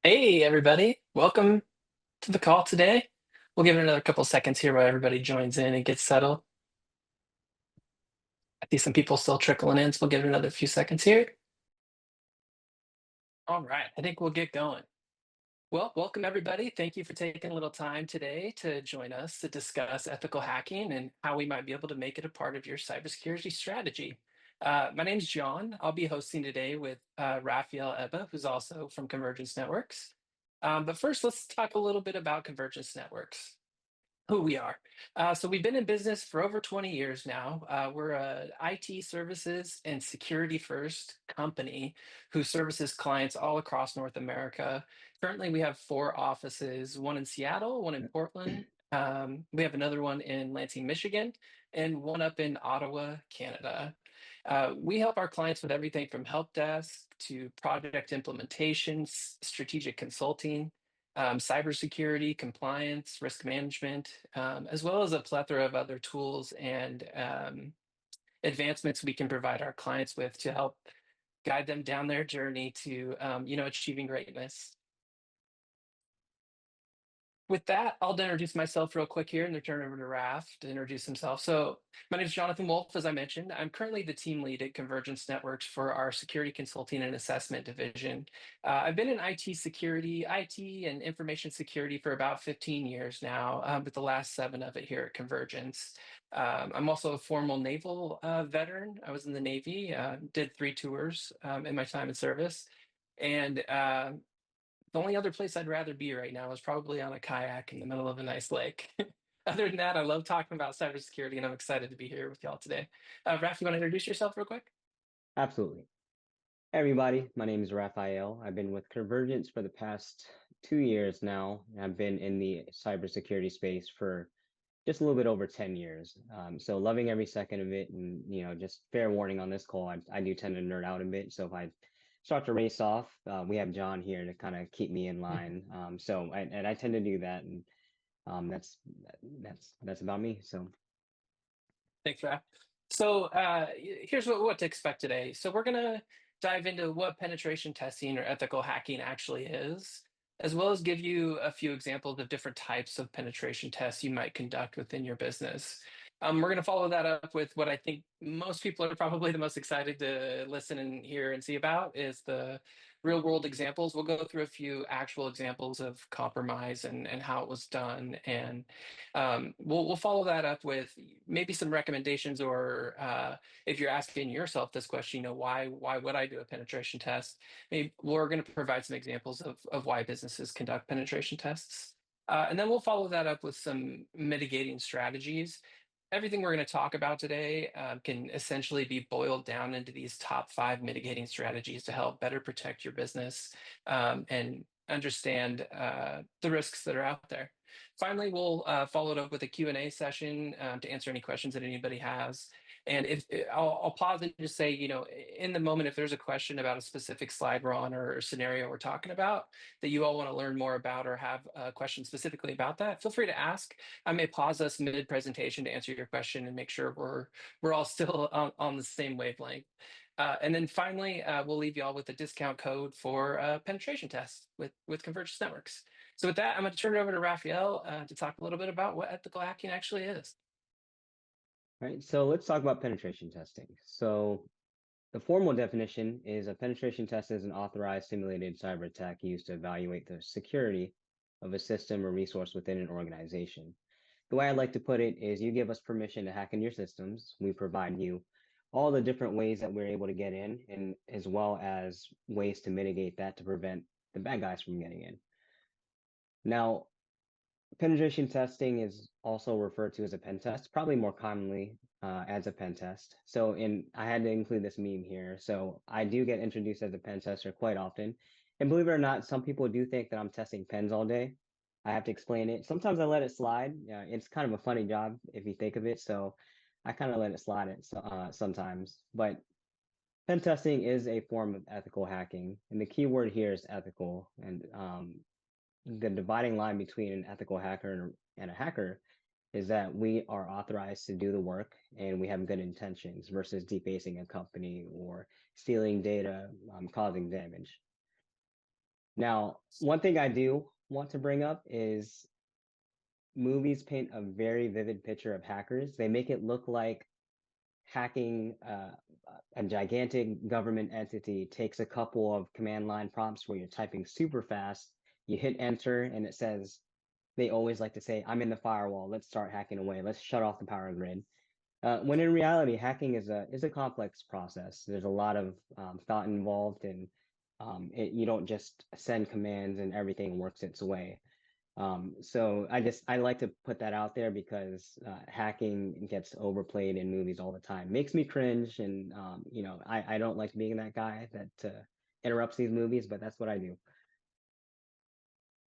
Hey, everybody. Welcome to the call today. We'll give it another couple seconds here while everybody joins in and gets settled. I see some people still trickling in, so we'll give it another few seconds here. All right, I think we'll get going. Well, welcome everybody. Thank you for taking a little time today to join us to discuss ethical hacking and how we might be able to make it a part of your cybersecurity strategy. My name's John. I'll be hosting today with Raphael Ebba, who's also from Convergence Networks. But first, let's talk a little bit about Convergence Networks. Who we are. So we've been in business for over 20 years now. We're a IT services and security first company who services clients all across North America. Currently, we have four offices, one in Seattle, one in Portland. We have another one in Lansing, Michigan, and one up in Ottawa, Canada. We help our clients with everything from help desk to project implementations, strategic consulting, cybersecurity, compliance, risk management, as well as a plethora of other tools and advancements we can provide our clients with to help guide them down their journey to, achieving greatness. With that, I'll introduce myself real quick here and then turn it over to Raf to introduce himself. So, my name is Jonathan Wolff, as I mentioned. I'm currently the team lead at Convergence Networks for our security consulting and assessment division. I've been in IT security, IT and information security for about 15 years now, with the last 7 of it here at Convergence. I'm also a former naval veteran. I was in the Navy, did 3 tours in my time in service. And the only other place I'd rather be right now is probably on a kayak in the middle of a nice lake. Other than that, I love talking about cybersecurity, and I'm excited to be here with y'all today. Raf, you want to introduce yourself real quick? Absolutely. Hey, everybody, my name is Raphael. I've been with Convergence for the past 2 years now. I've been in the cybersecurity space for just a little bit over 10 years. So loving every second of it. And, just fair warning on this call, I do tend to nerd out a bit. So if I start to race off, we have John here to kind of keep me in line. And I tend to do that. And that's about me. So Thanks, Raf. So here's what to expect today. So we're gonna dive into what penetration testing or ethical hacking actually is, as well as give you a few examples of different types of penetration tests you might conduct within your business. We're going to follow that up with what I think most people are probably the most excited to listen and hear and see about is the real world examples. We'll go through a few actual examples of compromise and how it was done, and we'll follow that up with maybe some recommendations, or if you're asking yourself this question, why would I do a penetration test? Maybe we're going to provide some examples of why businesses conduct penetration tests. And then we'll follow that up with some mitigating strategies. Everything we're going to talk about today can essentially be boiled down into these top 5 mitigating strategies to help better protect your business and understand the risks that are out there. Finally, we'll follow it up with a Q&A session to answer any questions that anybody has. And if I'll pause and just say, in the moment, if there's a question about a specific slide we're on or scenario we're talking about that you all want to learn more about or have a question specifically about that, feel free to ask. I may pause us mid-presentation to answer your question and make sure we're all still on the same wavelength. And then finally, we'll leave you all with a discount code for penetration tests with Convergence Networks. So with that, I'm going to turn it over to Raphael to talk a little bit about what ethical hacking actually is. right. So let's talk about penetration testing. So the formal definition is a penetration test is an authorized simulated cyber attack used to evaluate the security of a system or resource within an organization. The way I like to put it is you give us permission to hack into your systems. We provide you all the different ways that we're able to get in, and as well as ways to mitigate that to prevent the bad guys from getting in. Now, penetration testing is also referred to as a pen test, probably more commonly as a pen test. I had to include this meme here. So I do get introduced as a pen tester quite often. And believe it or not, some people do think that I'm testing pens all day. I have to explain it. Sometimes I let it slide. It's kind of a funny job if you think of it. So I kind of let it slide sometimes. But pen testing is a form of ethical hacking. And the key word here is ethical. And the dividing line between an ethical hacker and a hacker is that we are authorized to do the work and we have good intentions versus defacing a company or stealing data, causing damage. Now, one thing I do want to bring up is movies paint a very vivid picture of hackers. They make it look like hacking a gigantic government entity takes a couple of command line prompts where you're typing super fast, you hit enter, and it says, they always like to say, I'm in the firewall, let's start hacking away, let's shut off the power grid. When in reality, hacking is a complex process. There's a lot of thought involved, and you don't just send commands and everything works its way. So I like to put that out there because hacking gets overplayed in movies all the time. Makes me cringe, and I don't like being that guy that interrupts these movies, but that's what I do.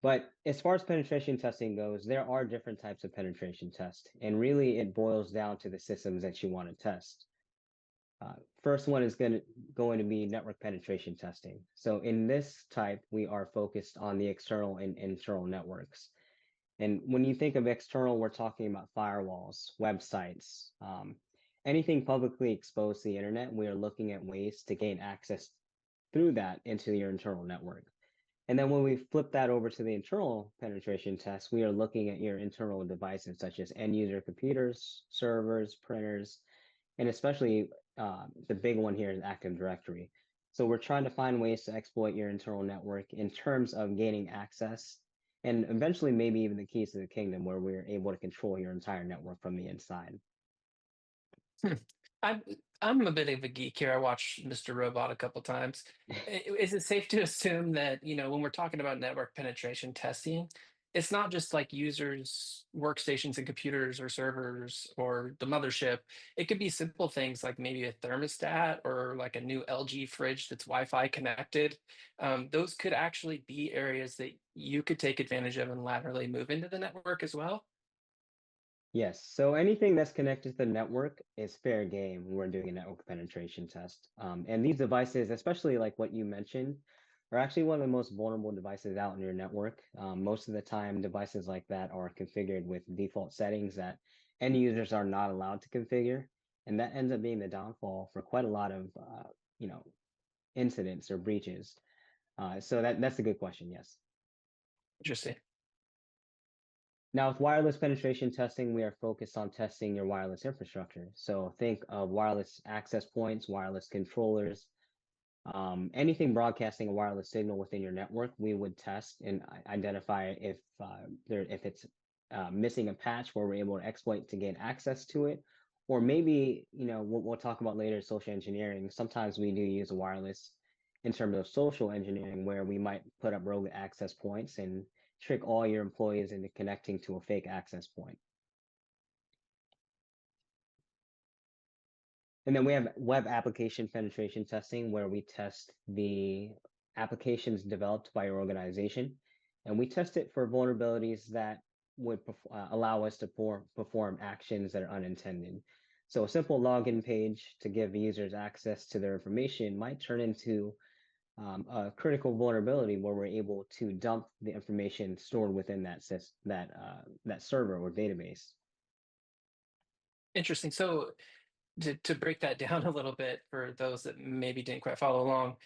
But as far as penetration testing goes, there are different types of penetration tests, and really it boils down to the systems that you want to test. First one is going to be network penetration testing. So in this type, we are focused on the external and internal networks. And when you think of external, we're talking about firewalls, websites, anything publicly exposed to the internet. We are looking at ways to gain access through that into your internal network. And then when we flip that over to the internal penetration test, we are looking at your internal devices such as end user computers, servers, printers, and especially the big one here is Active Directory. So we're trying to find ways to exploit your internal network in terms of gaining access and eventually maybe even the keys to the kingdom where we're able to control your entire network from the inside. Hmm. I'm I'm a bit of a geek here. I watched Mr. Robot a couple times. Is it safe to assume that, when we're talking about network penetration testing, it's not just like users, workstations and computers or servers or the mothership. It could be simple things like maybe a thermostat or like a new LG fridge that's Wi-Fi connected. Those could actually be areas that you could take advantage of and laterally move into the network as well. Yes, so anything that's connected to the network is fair game when we're doing a network penetration test. And these devices, especially like what you mentioned, are actually one of the most vulnerable devices out in your network. Most of the time, devices like that are configured with default settings that end users are not allowed to configure. And that ends up being the downfall for quite a lot of, you know, incidents or breaches. So that's a good question, yes. Interesting. Now, with wireless penetration testing, we are focused on testing your wireless infrastructure. So think of wireless access points, wireless controllers, anything broadcasting a wireless signal within your network. We would test and identify if it's missing a patch where we're able to exploit to gain access to it, or maybe we'll talk about later social engineering. Sometimes we do use a wireless in terms of social engineering, where we might put up rogue access points and trick all your employees into connecting to a fake access point. And then we have web application penetration testing, where we test the applications developed by your organization. And we test it for vulnerabilities that would allow us to perform actions that are unintended. So a simple login page to give users access to their information might turn into a critical vulnerability where we're able to dump the information stored within that server or database. Interesting. So to break that down a little bit for those that maybe didn't quite follow along,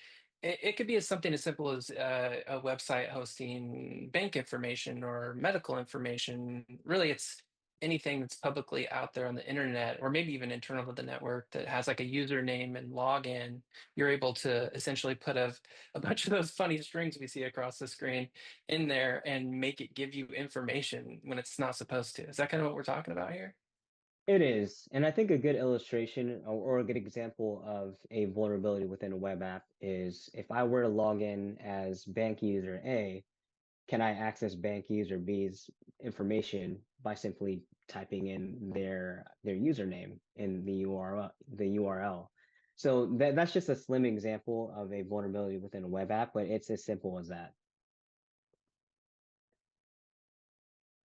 it could be as something as simple as a website hosting bank information or medical information. Really, it's anything that's publicly out there on the internet or maybe even internal to the network that has like a username and login. You're able to essentially put a bunch of those funny strings we see across the screen in there and make it give you information when it's not supposed to. Is that kind of what we're talking about here? It is. And I think a good illustration or a good example of a vulnerability within a web app is if I were to log in as bank user A, can I access bank user B's information by simply typing in their username in the URL? So that's just a slim example of a vulnerability within a web app, but it's as simple as that.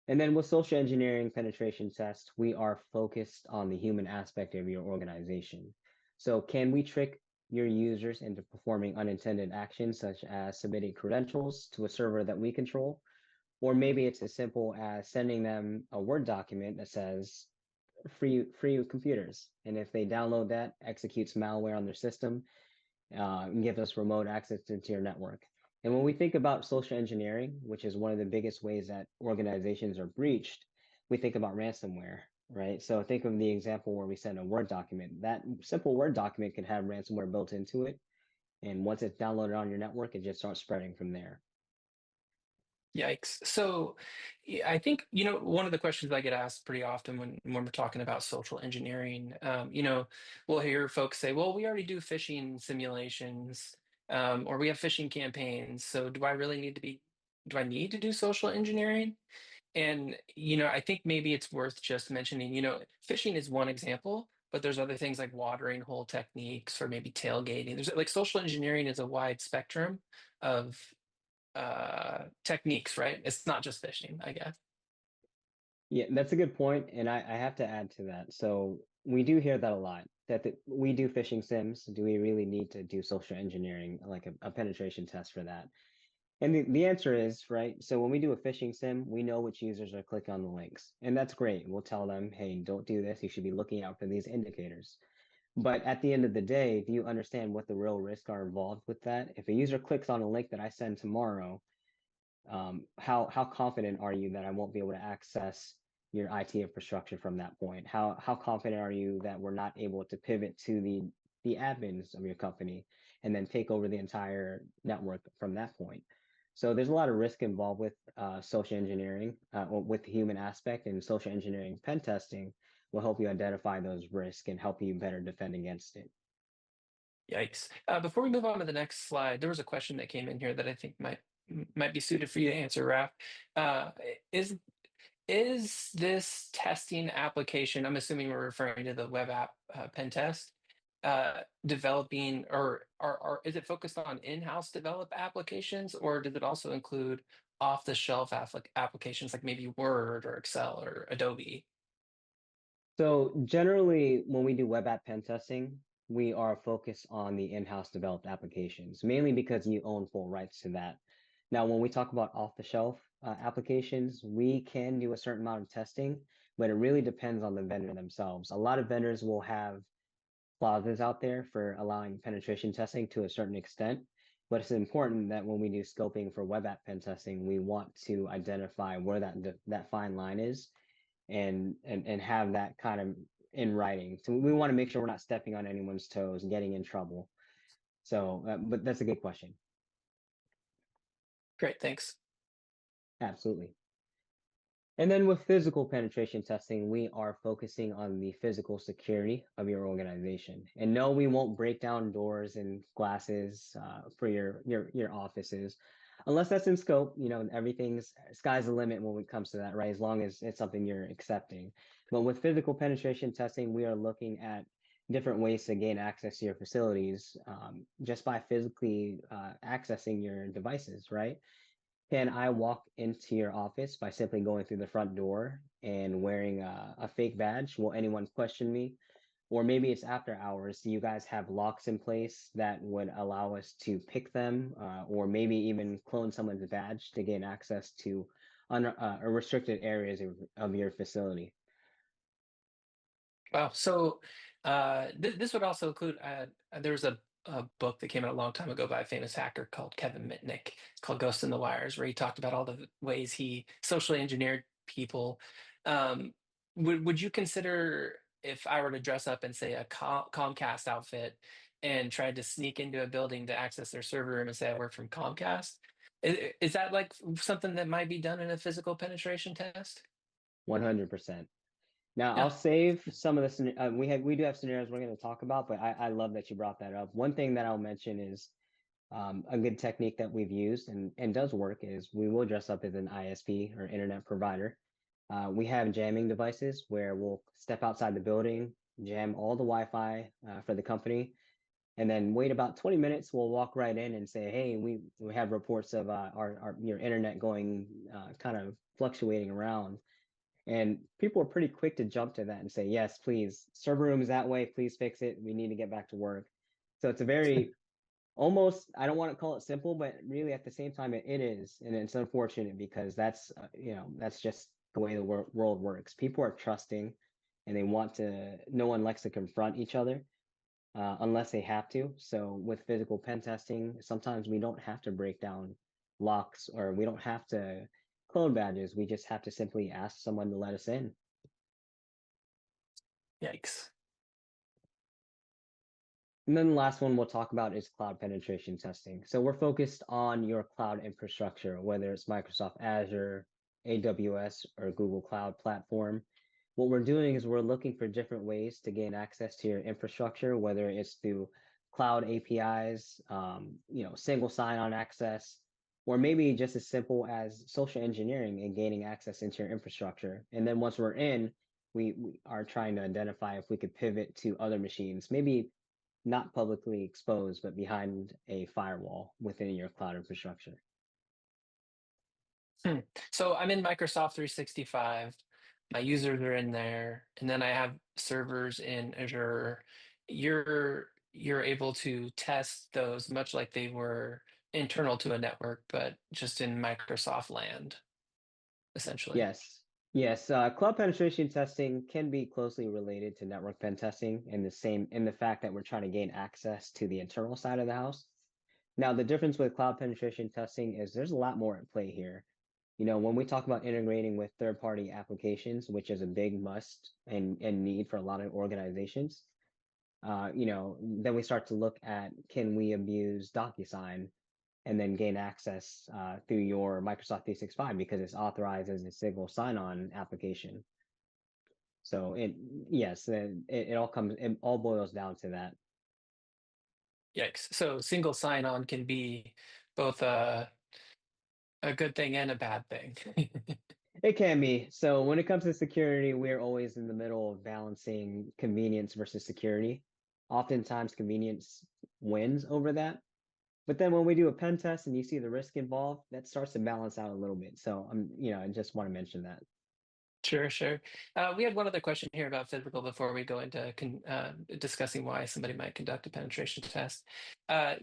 And then with social engineering penetration test, we are focused on the human aspect of your organization. So can we trick your users into performing unintended actions such as submitting credentials to a server that we control? Or maybe it's as simple as sending them a Word document that says free computers. And if they download that, executes malware on their system, and gives us remote access into your network. And when we think about social engineering, which is one of the biggest ways that organizations are breached, we think about ransomware, right? So think of the example where we send a Word document. That simple Word document can have ransomware built into it. And once it's downloaded on your network, it just starts spreading from there. Yikes. So I think, one of the questions I get asked pretty often when we're talking about social engineering, we'll hear folks say, well, we already do phishing simulations, or we have phishing campaigns. So do I need to do social engineering? And, I think maybe it's worth just mentioning, phishing is one example, but there's other things like watering hole techniques or maybe tailgating. There's like social engineering is a wide spectrum of techniques, right? It's not just fishing, I guess. Yeah, that's a good point, and I have to add to that. So we do hear that a lot, that we do phishing sims. Do we really need to do social engineering, like a penetration test for that? And the answer is, right, so when we do a phishing sim, we know which users are clicking on the links, and that's great. We'll tell them, hey, don't do this. You should be looking out for these indicators. But at the end of the day, do you understand what the real risks are involved with that? If a user clicks on a link that I send tomorrow, how confident are you that I won't be able to access your IT infrastructure from that point? How confident are you that we're not able to pivot to the admins of your company and then take over the entire network from that point? So there's a lot of risk involved with social engineering, or with the human aspect, and social engineering pen testing will help you identify those risks and help you better defend against it. Yikes. Before we move on to the next slide, there was a question that came in here that I think might be suited for you to answer, Raph. Uh, is is this testing application? I'm assuming we're referring to the web app pen test. Developing or is it focused on in-house developed applications, or does it also include off-the-shelf applications like maybe Word or Excel or Adobe? So generally, when we do web app pen testing, we are focused on the in-house developed applications, mainly because you own full rights to that. Now, when we talk about off-the-shelf applications, we can do a certain amount of testing, but it really depends on the vendor themselves. A lot of vendors will have clauses out there for allowing penetration testing to a certain extent, but it's important that when we do scoping for web app pen testing, we want to identify where that fine line is and have that kind of in writing. So we want to make sure we're not stepping on anyone's toes and getting in trouble. So, but that's a good question. Great, thanks. Absolutely. And then with physical penetration testing, we are focusing on the physical security of your organization. And no, we won't break down doors and glasses for your offices, unless that's in scope. Everything's sky's the limit when it comes to that, right? As long as it's something you're accepting. But with physical penetration testing, we are looking at different ways to gain access to your facilities, just by physically accessing your devices, right? Can I walk into your office by simply going through the front door and wearing a fake badge? Will anyone question me? Or maybe it's after hours. Do you guys have locks in place that would allow us to pick them, or maybe even clone someone's badge to gain access to restricted areas of your facility? Wow. So this would also include there was a book that came out a long time ago by a famous hacker called Kevin Mitnick. It's called Ghost in the Wires, where he talked about all the ways he socially engineered people. Um, would you consider if I were to dress up in, say, a Comcast outfit and tried to sneak into a building to access their server room and say I work from Comcast? Is that like something that might be done in a physical penetration test? 100%. Now, Yeah. I'll save some of the we do have scenarios we're going to talk about, but I love that you brought that up. One thing that I'll mention is a good technique that we've used and does work is we will dress up as an ISP or internet provider. We have jamming devices where we'll step outside the building, jam all the Wi-Fi for the company, and then wait about 20 minutes. We'll walk right in and say, hey, we have reports of our your internet going kind of fluctuating around. And people are pretty quick to jump to that and say, yes, please, server room is that way. Please fix it. We need to get back to work. So it's a very almost, I don't want to call it simple, but really at the same time, it is. And it's unfortunate because that's just the way the world works. People are trusting and they want to, no one likes to confront each other. unless they have to. So with physical pen testing, sometimes we don't have to break down locks or we don't have to clone badges. We just have to simply ask someone to let us in. Yikes. And then the last one we'll talk about is cloud penetration testing. So we're focused on your cloud infrastructure, whether it's Microsoft Azure, AWS, or Google Cloud Platform. What we're doing is we're looking for different ways to gain access to your infrastructure, whether it's through cloud APIs, single sign-on access, or maybe just as simple as social engineering and gaining access into your infrastructure. And then once we're in, we are trying to identify if we could pivot to other machines, maybe not publicly exposed, but behind a firewall within your cloud infrastructure. Hmm. So I'm in Microsoft 365. My users are in there, and then I have servers in Azure. You're able to test those much like they were internal to a network, but just in Microsoft land, essentially. Yes, yes. Cloud penetration testing can be closely related to network pen testing in the fact that we're trying to gain access to the internal side of the house. Now, the difference with cloud penetration testing is there's a lot more at play here. When we talk about integrating with third-party applications, which is a big must and need for a lot of organizations, then we start to look at can we abuse DocuSign and then gain access through your Microsoft 365 because it's authorized as a single sign-on application. So yes, it all boils down to that. Yikes. So single sign-on can be both a good thing and a bad thing. It can be. So when it comes to security, we're always in the middle of balancing convenience versus security. Oftentimes, convenience wins over that. But then when we do a pen test and you see the risk involved, that starts to balance out a little bit. So I just want to mention that. Sure, sure. We had one other question here about physical before we go into discussing why somebody might conduct a penetration test. Uh,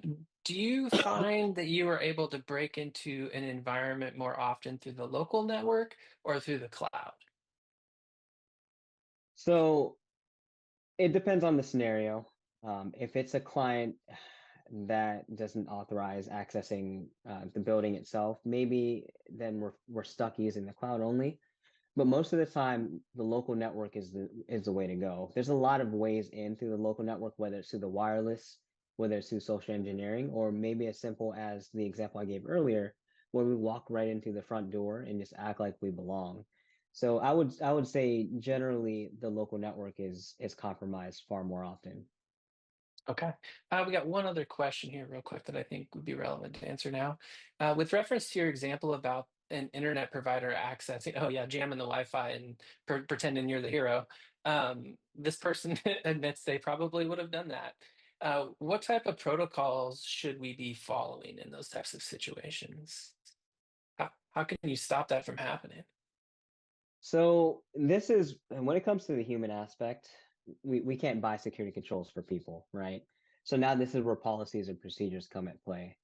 do you find that you are able to break into an environment more often through the local network or through the cloud? So it depends on the scenario. If it's a client that doesn't authorize accessing the building itself, maybe then we're stuck using the cloud only. But most of the time, the local network is the way to go. There's a lot of ways in through the local network, whether it's through the wireless, whether it's through social engineering, or maybe as simple as the example I gave earlier, where we walk right into the front door and just act like we belong. So I would say generally the local network is compromised far more often. Okay. We got one other question here, real quick, that I think would be relevant to answer now. With reference to your example about an internet provider accessing, oh yeah, jamming the Wi-Fi and pretending you're the hero. This person admits they probably would have done that. What type of protocols should we be following in those types of situations? How can you stop that from happening? So this is and when it comes to the human aspect, we can't buy security controls for people, right? So now this is where policies and procedures come at play.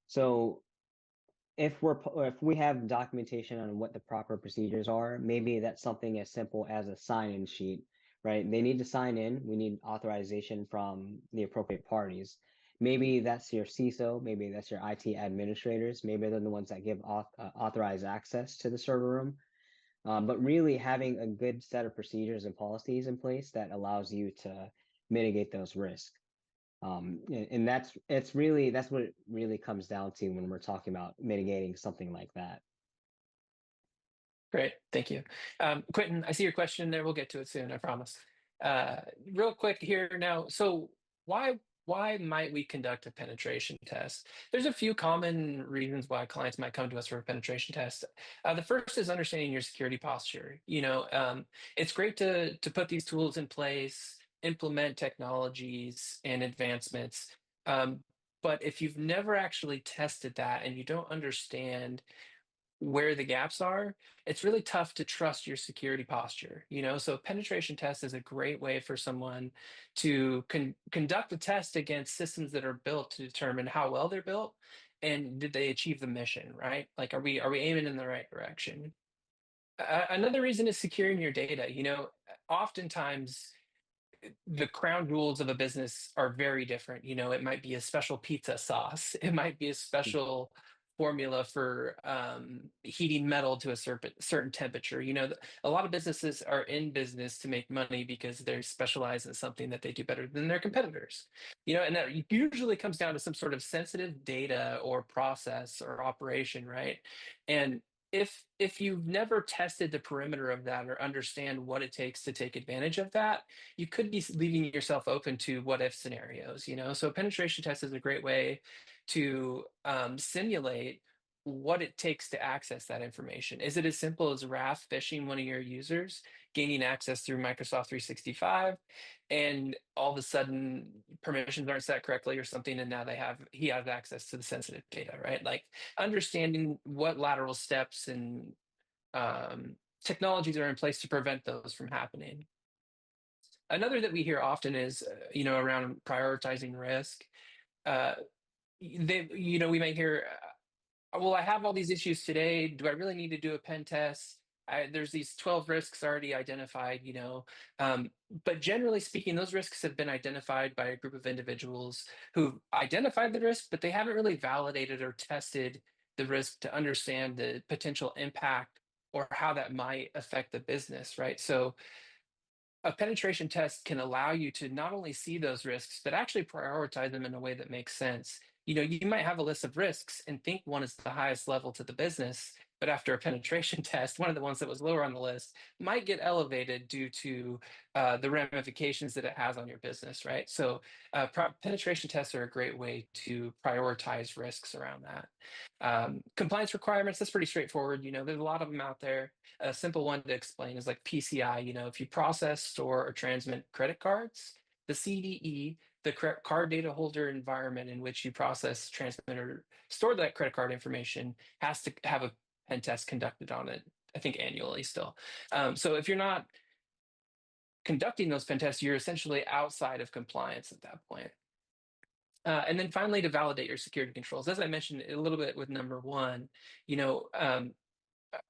So if we have documentation on what the proper procedures are, maybe that's something as simple as a sign-in sheet, right? They need to sign in. We need authorization from the appropriate parties. Maybe that's your CISO, maybe that's your IT administrators, maybe they're the ones that give authorized access to the server room. But really having a good set of procedures and policies in place that allows you to mitigate those risks. And that's what it really comes down to when we're talking about mitigating something like that. Great, thank you. Quentin, I see your question there. We'll get to it soon, I promise. Uh, Real quick here now. So why might we conduct a penetration test? There's a few common reasons why clients might come to us for a penetration test. The first is understanding your security posture. It's great to put these tools in place, implement technologies and advancements. Um, but if you've never actually tested that and you don't understand where the gaps are, it's really tough to trust your security posture. So penetration test is a great way for someone to conduct a test against systems that are built to determine how well they're built and did they achieve the mission, right? Like, are we aiming in the right direction? Another reason is securing your data. Oftentimes the crown jewels of a business are very different. It might be a special pizza sauce. It might be a special formula for heating metal to a certain temperature. A lot of businesses are in business to make money because they're specialized in something that they do better than their competitors. And that usually comes down to some sort of sensitive data or process or operation, right? And if you've never tested the perimeter of that or understand what it takes to take advantage of that, you could be leaving yourself open to what if scenarios. So a penetration test is a great way to simulate what it takes to access that information. Is it as simple as Raph phishing one of your users, gaining access through Microsoft 365, and all of a sudden permissions aren't set correctly or something, and now he has access to the sensitive data, right? Like understanding what lateral steps and technologies are in place to prevent those from happening. Another that we hear often is, around prioritizing risk. Uh, we might hear, well, I have all these issues today. Do I really need to do a pen test? There's these 12 risks already identified, but generally speaking, those risks have been identified by a group of individuals who've identified the risk, but they haven't really validated or tested the risk to understand the potential impact or how that might affect the business, right? So a penetration test can allow you to not only see those risks, but actually prioritize them in a way that makes sense. You might have a list of risks and think one is the highest level to the business, but after a penetration test, one of the ones that was lower on the list might get elevated due to the ramifications that it has on your business, right? So penetration tests are a great way to prioritize risks around that. Compliance requirements, that's pretty straightforward. There's a lot of them out there. A simple one to explain is like PCI. If you process, store, or transmit credit cards, the CDE, the card data holder environment in which you process, transmit, or store that credit card information has to have a pen test conducted on it, I think annually still. So if you're not conducting those pen tests, you're essentially outside of compliance at that point. And then finally, to validate your security controls, as I mentioned a little bit with number one,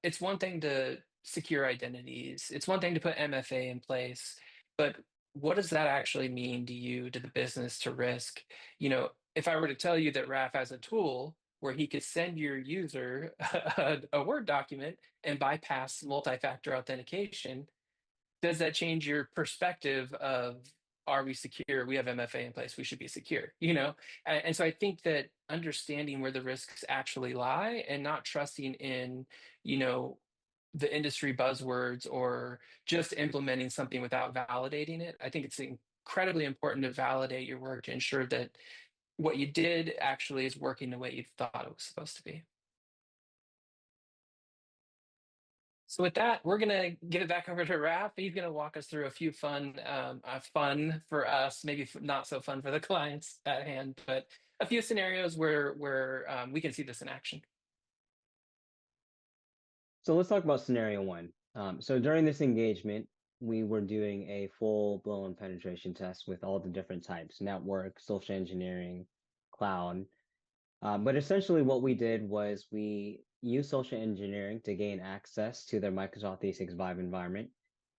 it's one thing to secure identities. It's one thing to put MFA in place, but what does that actually mean to you, to the business, to risk? If I were to tell you that RAF has a tool where he could send your user a Word document and bypass multi-factor authentication, does that change your perspective of, are we secure? We have MFA in place. We should be secure, And so I think that understanding where the risks actually lie and not trusting in, the industry buzzwords or just implementing something without validating it. I think it's incredibly important to validate your work to ensure that what you did actually is working the way you thought it was supposed to be. So with that, we're gonna give it back over to Raph. He's gonna walk us through a few fun for us, maybe not so fun for the clients at hand, but a few scenarios where we can see this in action. So let's talk about scenario one. So during this engagement, we were doing a full-blown penetration test with all the different types: network, social engineering, cloud. But essentially what we did was we used social engineering to gain access to their Microsoft 365 environment.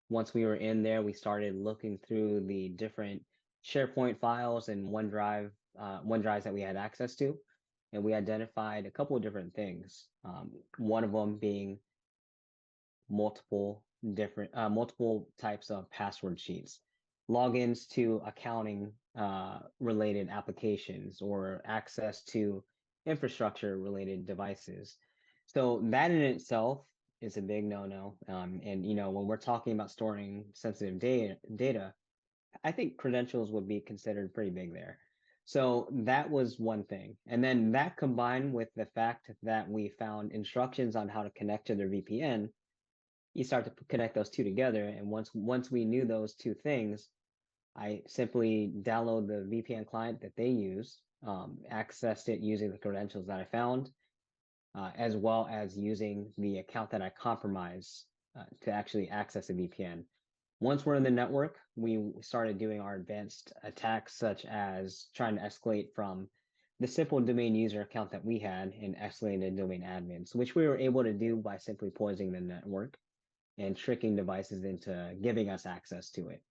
Once we were in there, we started looking through the different SharePoint files and OneDrives that we had access to, and we identified a couple of different things. One of them being multiple types of password sheets, logins to accounting related applications, or access to infrastructure related devices. So that in itself is a big no-no. And when we're talking about storing sensitive data, I think credentials would be considered pretty big there. So that was one thing. And then that combined with the fact that we found instructions on how to connect to their VPN, you start to connect those two together. And once we knew those two things, I simply download the VPN client that they use, accessed it using the credentials that I found, as well as using the account that I compromised to actually access the VPN. Once we're in the network, we started doing our advanced attacks, such as trying to escalate from the simple domain user account that we had and escalating to domain admins, which we were able to do by simply poisoning the network and tricking devices into giving us access to it.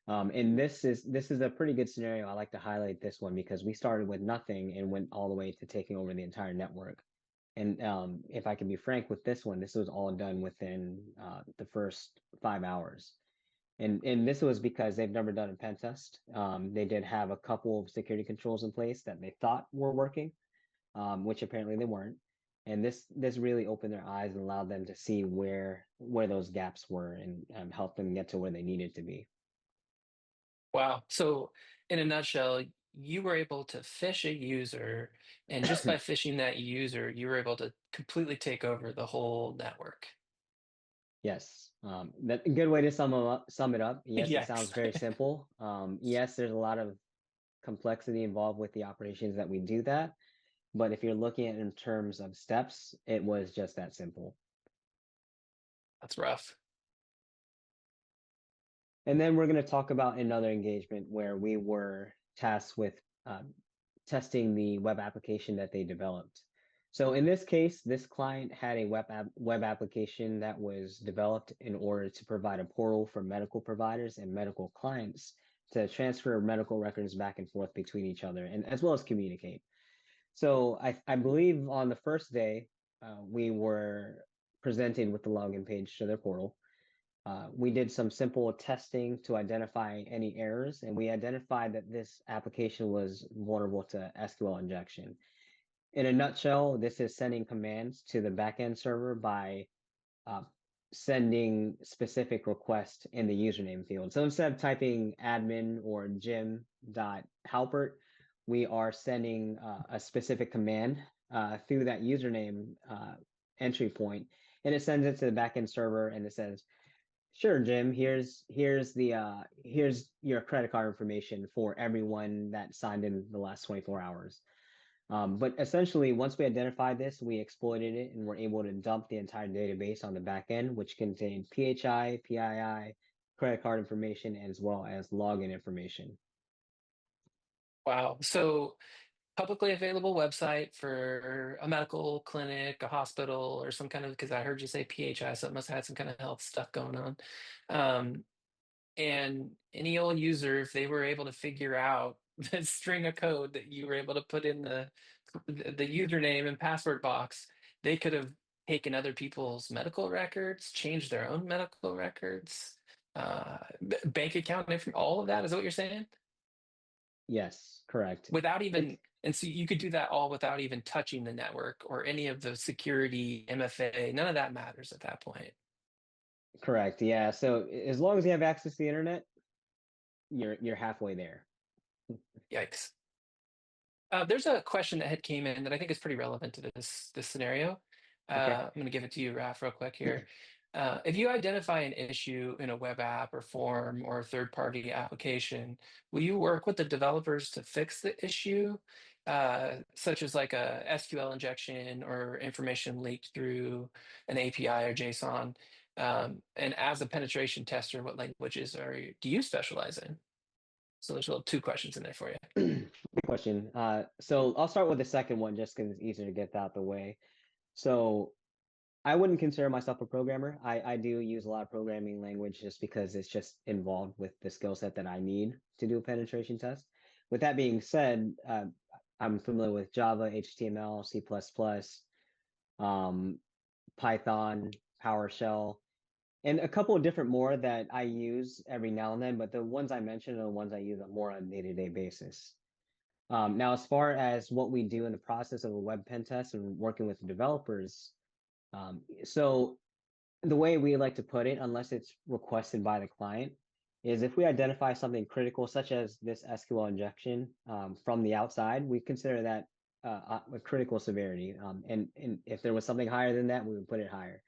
And this is a pretty good scenario. I like to highlight this one because we started with nothing and went all the way to taking over the entire network. And if I can be frank with this one, this was all done within the first 5 hours. And this was because they've never done a pen test. They did have a couple of security controls in place that they thought were working, which apparently they weren't. And this really opened their eyes and allowed them to see where those gaps were and help them get to where they needed to be. Wow. So, in a nutshell, you were able to phish a user, and just by phishing that user, you were able to completely take over the whole network. Yes, that a good way to sum it up. Yes, it sounds Yikes. very simple. Yes, there's a lot of complexity involved with the operations that we do that. But if you're looking at it in terms of steps, it was just that simple. That's rough. And then we're going to talk about another engagement where we were tasked with testing the web application that they developed. So in this case, this client had a web application that was developed in order to provide a portal for medical providers and medical clients to transfer medical records back and forth between each other and as well as communicate. So I believe on the first day, we were presented with the login page to their portal. We did some simple testing to identify any errors, and we identified that this application was vulnerable to SQL injection. In a nutshell, this is sending commands to the backend server by uh, sending specific requests in the username field. So instead of typing admin or jim.halpert, we are sending a specific command through that username entry point, and it sends it to the backend server, and it says, "Sure, Jim. Here's your credit card information for everyone that signed in the last 24 hours." But essentially, once we identified this, we exploited it and were able to dump the entire database on the back end, which contained PHI, PII, credit card information, as well as login information. Wow. So, publicly available website for a medical clinic, a hospital, or some kind of, because I heard you say PHI, so it must have had some kind of health stuff going on. Um, and any old user, if they were able to figure out the string of code that you were able to put in the username and password box, they could have taken other people's medical records, changed their own medical records, bank account information, all of that. Is that what you're saying? Yes, correct. Without It's even, and so you could do that all without even touching the network or any of the security, MFA. None of that matters at that point. correct. Yeah. So as long as you have access to the internet, you're halfway there. Yikes. There's a question that had came in that I think is pretty relevant to this scenario. Okay. I'm going to give it to you, Raf, real quick here. If you identify an issue in a web app or form or a third-party application, will you work with the developers to fix the issue, such as like a SQL injection or information leaked through an API or JSON? And as a penetration tester, what languages do you specialize in? So there's little two questions in there for you. Good question. So I'll start with the second one just because it's easier to get that out the way. So I wouldn't consider myself a programmer. I do use a lot of programming language just because it's just involved with the skill set that I need to do a penetration test. With that being said, I'm familiar with Java, HTML, C++, um, Python, PowerShell, and a couple of different more that I use every now and then, but the ones I mentioned are the ones I use on more on a day-to-day basis. Now, as far as what we do in the process of a web pen test and working with the developers, so the way we like to put it, unless it's requested by the client, is if we identify something critical, such as this SQL injection from the outside, we consider that a critical severity. And if there was something higher than that, we would put it higher.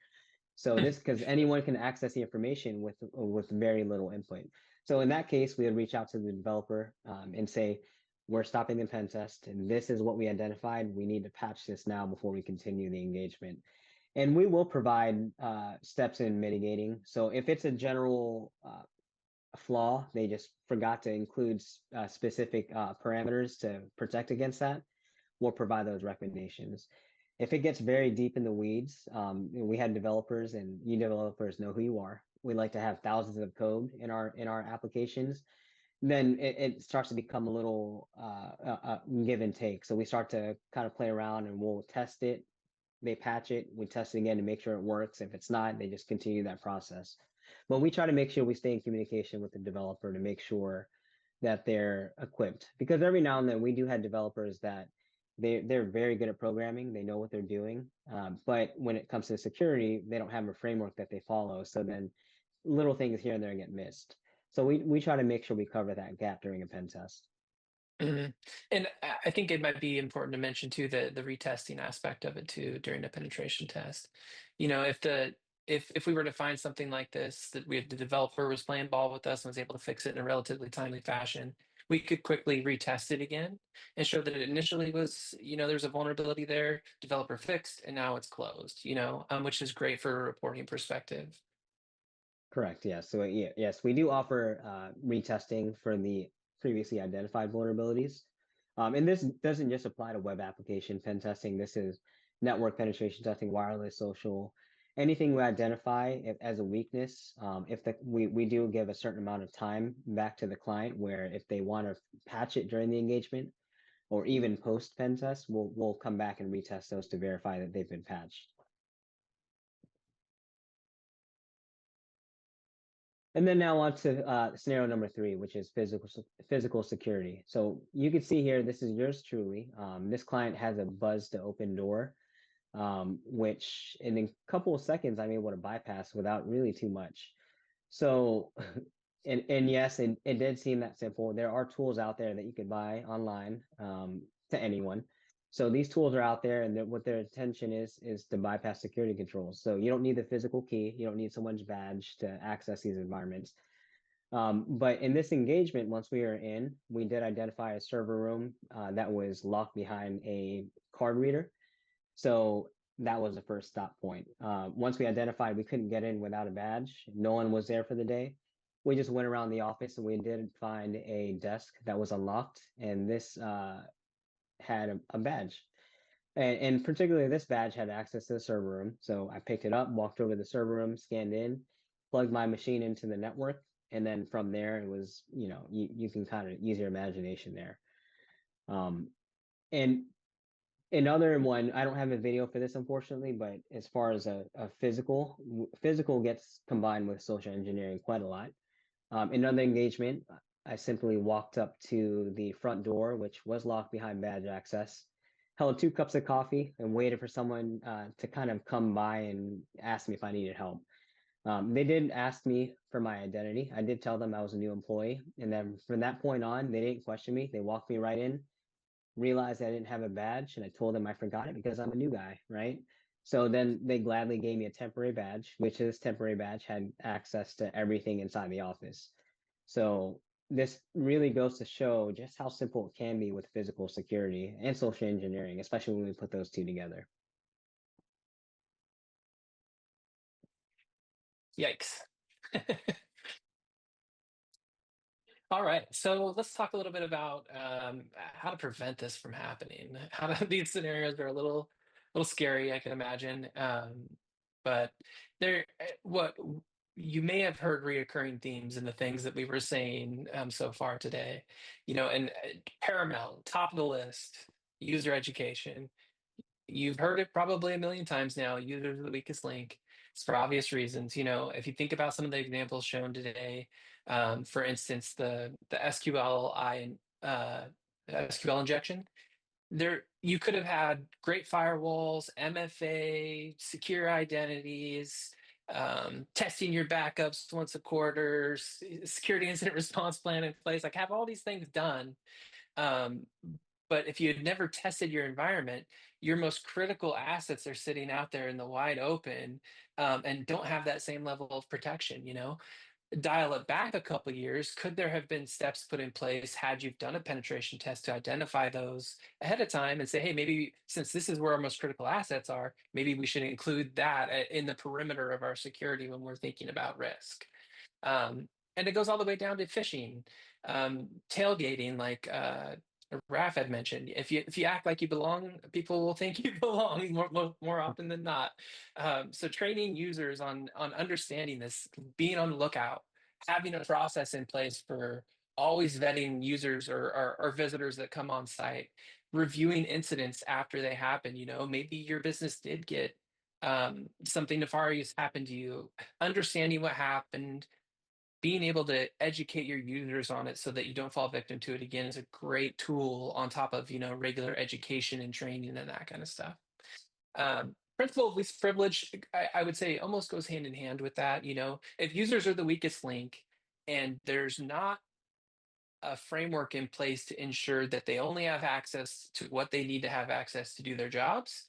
So this because anyone can access the information with very little input. So in that case, we would reach out to the developer and say, we're stopping the pen test, and this is what we identified. We need to patch this now before we continue the engagement. And we will provide steps in mitigating. So if it's a general flaw, they just forgot to include specific parameters to protect against that, we'll provide those recommendations. If it gets very deep in the weeds, we had developers, and you developers know who you are. we like to have thousands of code in our applications, then it starts to become a little give and take. So we start to kind of play around and we'll test it. They patch it, we test it again to make sure it works. If it's not, they just continue that process. But we try to make sure we stay in communication with the developer to make sure that they're equipped. Because every now and then we do have developers that they're very good at programming, they know what they're doing, but when it comes to security, they don't have a framework that they follow. So then little things here and there get missed. So we try to make sure we cover that gap during a pen test. Mhm. And I think it might be important to mention too the retesting aspect of it too during the penetration test. If we were to find something like this that the developer was playing ball with us and was able to fix it in a relatively timely fashion, we could quickly retest it again and show that it initially was, there's a vulnerability there, developer fixed, and now it's closed, which is great for a reporting perspective. Correct. Yes. So yeah, yes, we do offer retesting for the previously identified vulnerabilities. And this doesn't just apply to web application pen testing. This is network penetration testing, wireless, social, anything we identify as a weakness. If we do give a certain amount of time back to the client, where if they want to patch it during the engagement or even post pen test, we'll come back and retest those to verify that they've been patched. And then now on to scenario number 3, which is physical security. So you can see here, this is yours truly. This client has a buzz to open door, which in a couple of seconds I'm able to bypass without really too much. So, and yes, it did seem that simple. There are tools out there that you could buy online to anyone. So these tools are out there, and what their intention is to bypass security controls. So you don't need the physical key, you don't need someone's badge to access these environments. But in this engagement, once we were in, we did identify a server room that was locked behind a card reader. So that was the first stop point. Once we identified we couldn't get in without a badge, no one was there for the day, we just went around the office and we did find a desk that was unlocked, and this had a badge. And particularly this badge had access to the server room. So I picked it up, walked over to the server room, scanned in, plugged my machine into the network. And then from there, it was, you can kind of use your imagination there. And another one, I don't have a video for this, unfortunately, but as far as a physical gets combined with social engineering quite a lot. Another engagement, I simply walked up to the front door, which was locked behind badge access, held 2 cups of coffee, and waited for someone to kind of come by and ask me if I needed help. They did ask me for my identity. I did tell them I was a new employee. And then from that point on, they didn't question me. They walked me right in, realized I didn't have a badge, and I told them I forgot it because I'm a new guy, right? So then they gladly gave me a temporary badge, which this temporary badge had access to everything inside the office. So this really goes to show just how simple it can be with physical security and social engineering, especially when we put those two together. Yikes. All right, so let's talk a little bit about how to prevent this from happening. These scenarios are little scary, I can imagine, but what you may have heard reoccurring themes in the things that we were saying so far today, and paramount, top of the list, user education. You've heard it probably a million times now. Users are the weakest link. It's for obvious reasons. If you think about some of the examples shown today, for instance, the SQL injection, there you could have had great firewalls, MFA, secure identities, testing your backups once a quarter, security incident response plan in place, like have all these things done. Um, but if you had never tested your environment, your most critical assets are sitting out there in the wide open, and don't have that same level of protection. Dial it back a couple years. Could there have been steps put in place had you done a penetration test to identify those ahead of time and say, hey, maybe since this is where our most critical assets are, maybe we should include that in the perimeter of our security when we're thinking about risk. Um, and it goes all the way down to phishing, tailgating, like Raph had mentioned, if you act like you belong, people will think you belong more often than not. So training users on understanding this, being on the lookout, having a process in place for always vetting users or visitors that come on site, reviewing incidents after they happen. Maybe your business did get something nefarious happen to you, understanding what happened, being able to educate your users on it so that you don't fall victim to it again is a great tool on top of regular education and training and that kind of stuff. Principle of least privilege, I would say, almost goes hand in hand with that. If users are the weakest link and there's not a framework in place to ensure that they only have access to what they need to have access to do their jobs,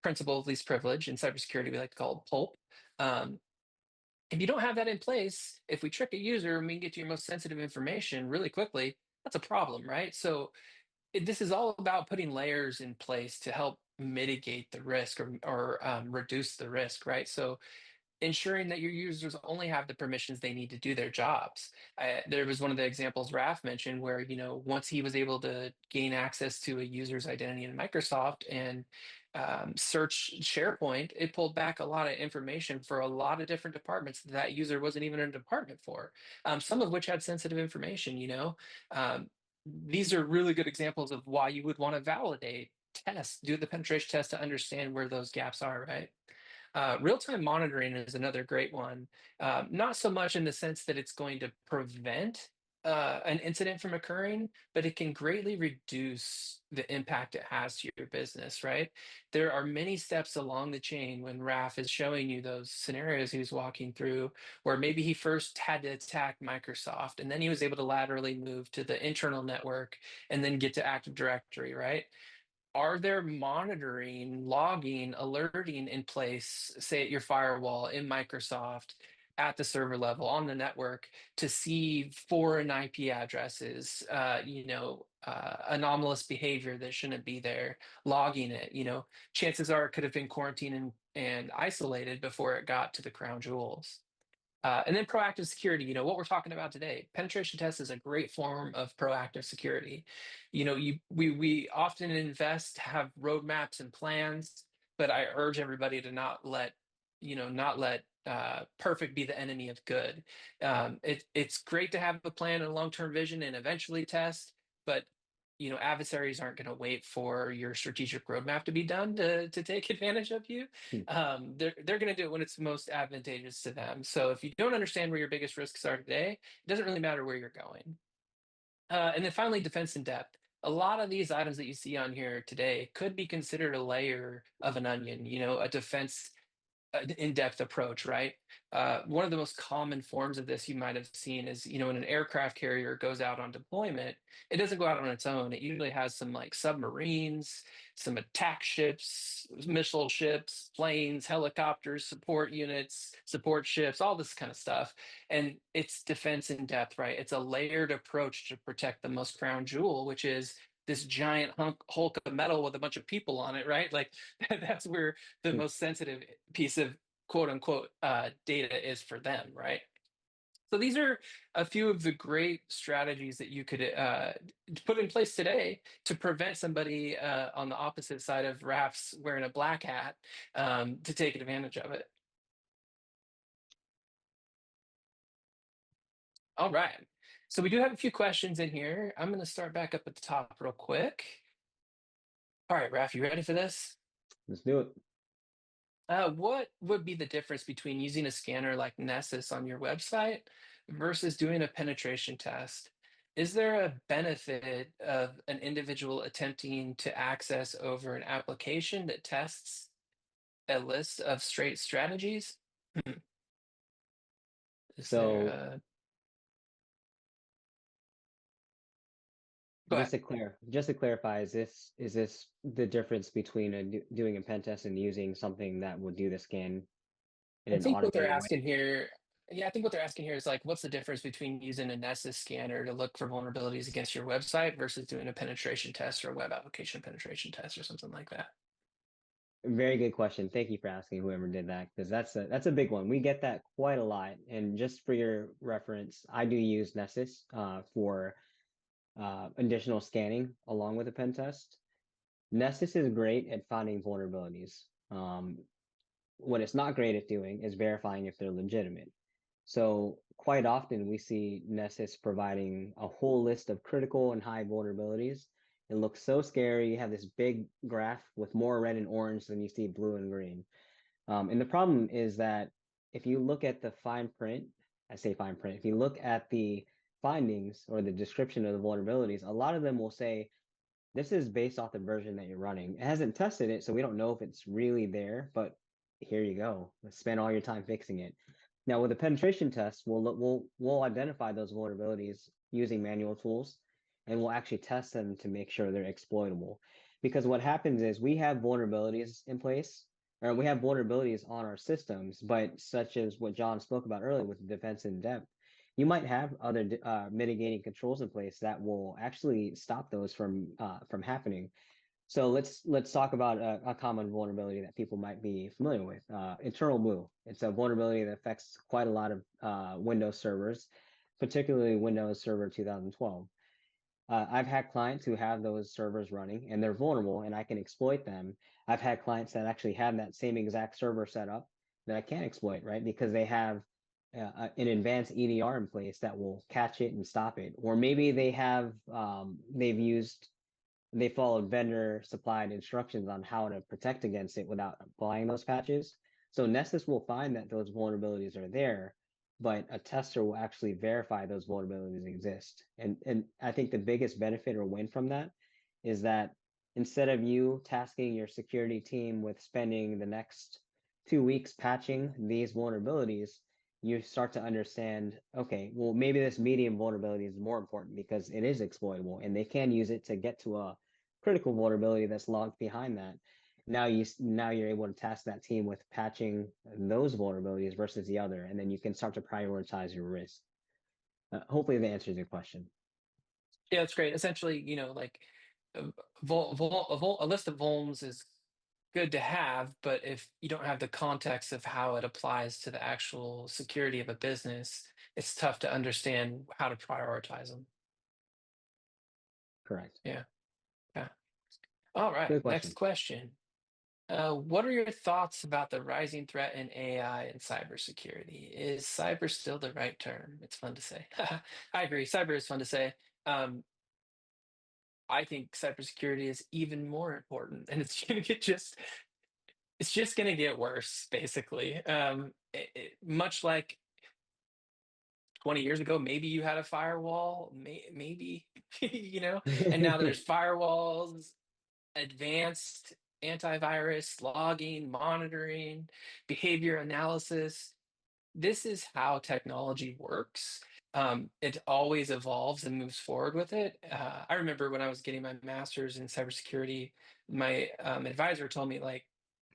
principle of least privilege in cybersecurity we like to call it pulp. If you don't have that in place, if we trick a user and we can get to your most sensitive information really quickly, that's a problem, right? So this is all about putting layers in place to help mitigate the risk or reduce the risk, right? So ensuring that your users only have the permissions they need to do their jobs. There was one of the examples Raph mentioned where, once he was able to gain access to a user's identity in Microsoft and search SharePoint, it pulled back a lot of information for a lot of different departments that user wasn't even in a department for, some of which had sensitive information. These are really good examples of why you would want to validate, test, do the penetration test to understand where those gaps are, right? Real-time monitoring is another great one. Not so much in the sense that it's going to prevent an incident from occurring, but it can greatly reduce the impact it has to your business, right? There are many steps along the chain when Raf is showing you those scenarios he was walking through, where maybe he first had to attack Microsoft, and then he was able to laterally move to the internal network and then get to Active Directory, right? Are there monitoring, logging, alerting in place, say at your firewall in Microsoft, at the server level on the network to see foreign IP addresses, anomalous behavior that shouldn't be there, logging it? Chances are it could have been quarantined and isolated before it got to the crown jewels. And then proactive security, what we're talking about today. Penetration test is a great form of proactive security. We often invest, have roadmaps and plans, but I urge everybody to not let perfect be the enemy of good. It's great to have a plan and long-term vision and eventually test, but adversaries aren't going to wait for your strategic roadmap to be done to take advantage of you. Hmm. They're going to do it when it's most advantageous to them. So if you don't understand where your biggest risks are today, it doesn't really matter where you're going. And then finally, defense in depth. A lot of these items that you see on here today could be considered a layer of an onion, a defense in-depth approach, right? One of the most common forms of this you might have seen is, when an aircraft carrier goes out on deployment, it doesn't go out on its own. It usually has some like submarines, some attack ships, missile ships, planes, helicopters, support units, support ships, all this kind of stuff. And it's defense in depth, right? It's a layered approach to protect the most crown jewel, which is this giant hulk of metal with a bunch of people on it, right? Like that's where the Hmm. most sensitive piece of quote unquote data is for them, right? So these are a few of the great strategies that you could put in place today to prevent somebody on the opposite side of Raf's wearing a black hat to take advantage of it. All right. So we do have a few questions in here. I'm going to start back up at the top real quick. All right, Raf, you ready for this? Let's do it. What would be the difference between using a scanner like Nessus on your website versus doing a penetration test? Is there a benefit of an individual attempting to access over an application that tests a list of straight strategies? Hmm. Is there So a... Go ahead. just to clarify, is this the difference between doing a pen test and using something that would do the scan in I an think what they're automated way? asking here, yeah, I think what they're asking here is like, what's the difference between using a Nessus scanner to look for vulnerabilities against your website versus doing a penetration test or a web application penetration test or something like that? Very good question. Thank you for asking whoever did that, because that's a big one. We get that quite a lot. And just for your reference, I do use Nessus for additional scanning along with a pen test. Nessus is great at finding vulnerabilities. What it's not great at doing is verifying if they're legitimate. So quite often we see Nessus providing a whole list of critical and high vulnerabilities. It looks so scary. You have this big graph with more red and orange than you see blue and green. And the problem is that if you look at the fine print, I say fine print, if you look at the findings or the description of the vulnerabilities, a lot of them will say this is based off the version that you're running. It hasn't tested it, so we don't know if it's really there, but here you go. Let's spend all your time fixing it. Now, with a penetration test, we'll identify those vulnerabilities using manual tools, and we'll actually test them to make sure they're exploitable. Because what happens is we have vulnerabilities in place, or we have vulnerabilities on our systems, but such as what John spoke about earlier with defense in depth, you might have other mitigating controls in place that will actually stop those from happening. So let's talk about a common vulnerability that people might be familiar with. Internal Blue. It's a vulnerability that affects quite a lot of Windows servers, particularly Windows Server 2012. I've had clients who have those servers running and they're vulnerable and I can exploit them. I've had clients that actually have that same exact server set up that I can't exploit, right? Because they have an advanced EDR in place that will catch it and stop it. Or maybe they have, they followed vendor supplied instructions on how to protect against it without applying those patches. So Nessus will find that those vulnerabilities are there, but a tester will actually verify those vulnerabilities exist. And I think the biggest benefit or win from that is that instead of you tasking your security team with spending the next 2 weeks patching these vulnerabilities, you start to understand, okay, well, maybe this medium vulnerability is more important because it is exploitable and they can use it to get to a critical vulnerability that's logged behind that. Now you're able to task that team with patching those vulnerabilities versus the other, and then you can start to prioritize your risk. Hopefully that answers your question. Yeah, that's great. Essentially, like a, a list of vulns is good to have, but if you don't have the context of how it applies to the actual security of a business, it's tough to understand how to prioritize them. Correct. Yeah. Yeah. All right. Good Next question. question. What are your thoughts about the rising threat in AI and cybersecurity? Is cyber still the right term? It's fun to say. I agree. Cyber is fun to say. Um, I think cybersecurity is even more important, and it's just going to get worse, basically. Much like 20 years ago, maybe you had a firewall, maybe, and now there's firewalls, advanced antivirus, logging, monitoring, behavior analysis. This is how technology works. It always evolves and moves forward with it. I remember when I was getting my master's in cybersecurity, my advisor told me, like,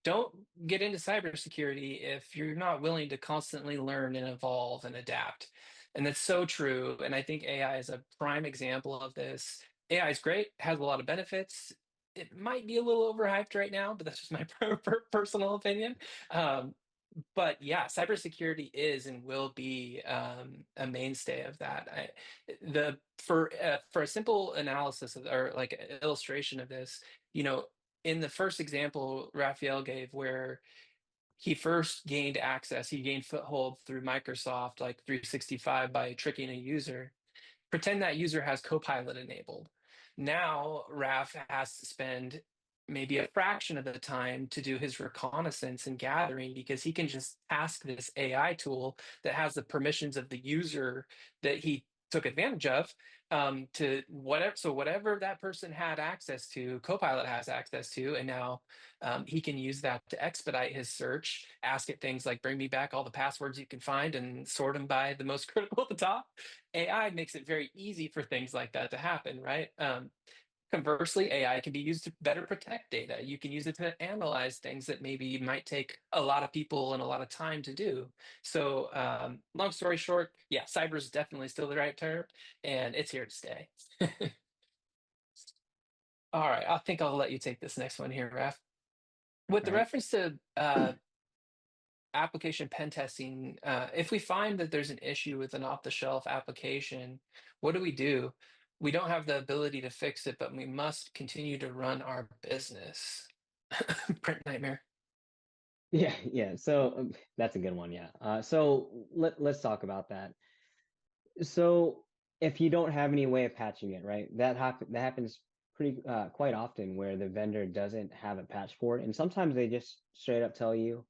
don't get into cybersecurity if you're not willing to constantly learn and evolve and adapt. And that's so true. And I think AI is a prime example of this. AI is great, has a lot of benefits. It might be a little overhyped right now, but that's just my personal opinion. Um, but yeah, cybersecurity is and will be a mainstay of that. For a simple analysis of, or like illustration of this, in the first example Raphael gave, where he first gained access, he gained foothold through Microsoft like 365 by tricking a user. Pretend that user has Copilot enabled. Now, Raf has to spend maybe a fraction of the time to do his reconnaissance and gathering because he can just ask this AI tool that has the permissions of the user that he took advantage of, to whatever. So whatever that person had access to, Copilot has access to, and now he can use that to expedite his search, ask it things like, bring me back all the passwords you can find and sort them by the most critical at the top. AI makes it very easy for things like that to happen, right? Conversely, AI can be used to better protect data. You can use it to analyze things that maybe might take a lot of people and a lot of time to do. So, long story short, yeah, cyber is definitely still the right term, and it's here to stay. All right, I think I'll let you take this next one here, Raf. With All the right. reference to application pen testing, if we find that there's an issue with an off-the-shelf application, what do we do? We don't have the ability to fix it, but we must continue to run our business. Print nightmare. Yeah, yeah. So that's a good one. Yeah. So let's talk about that. So if you don't have any way of patching it, right? That happens pretty quite often where the vendor doesn't have a patch for it, and sometimes they just straight up tell you